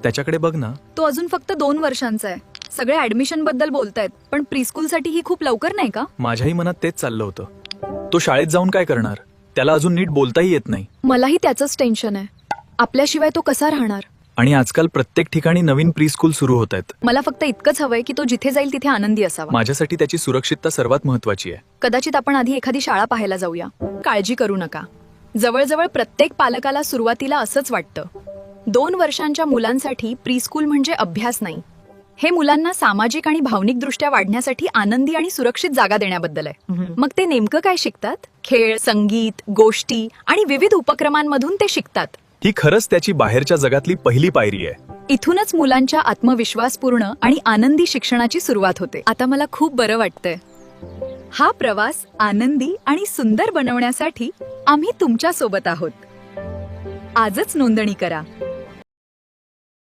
त्याच्याकडे बघ ना. तो अजून फक्त 2 वर्षांचा आहे. सगळे ऍडमिशन बद्दल बोलतायत, पण प्रीस्कूल साठी ही खूप लवकर नाही का? माझ्याही मनात तेच चाललं होतं. तो शाळेत जाऊन काय करणार? त्याला अजून नीट बोलताही येत नाही. मलाही त्याचंच टेन्शन आहे. आपल्याशिवाय तो कसा राहणार? आणि आजकाल प्रत्येक ठिकाणी नवीन प्रीस्कूल सुरू होत आहेत. मला फक्त इतकंच हवंय की तो जिथे जाईल तिथे आनंदी असावा. माझ्यासाठी त्याची सुरक्षितता सर्वात महत्वाची आहे. कदाचित आपण आधी एखादी शाळा पाहायला जाऊया. काळजी करू नका. जवळजवळ प्रत्येक पालकाला सुरुवातीला असंच वाटतं. 2 वर्षांच्या मुलांसाठी प्रीस्कूल म्हणजे अभ्यास नाही. हे मुलांना सामाजिक आणि भावनिक दृष्ट्या वाढण्यासाठी आनंदी आणि सुरक्षित जागा देण्याबद्दल आहे. मग ते नेमकं काय शिकतात? खेळ, संगीत, गोष्टी आणि विविध उपक्रमांमधून ते शिकतात. ही खरंच त्याची बाहेरच्या जगातली पहिली पायरी आहे. इथूनच मुलांच्या आत्मविश्वासपूर्ण आणि आनंदी शिक्षणाची सुरुवात होते. आता मला खूप बरं वाटतंय. हा प्रवास आनंदी आणि सुंदर बनवण्यासाठी आम्ही तुमच्या सोबत आहोत. आजच नोंदणी करा.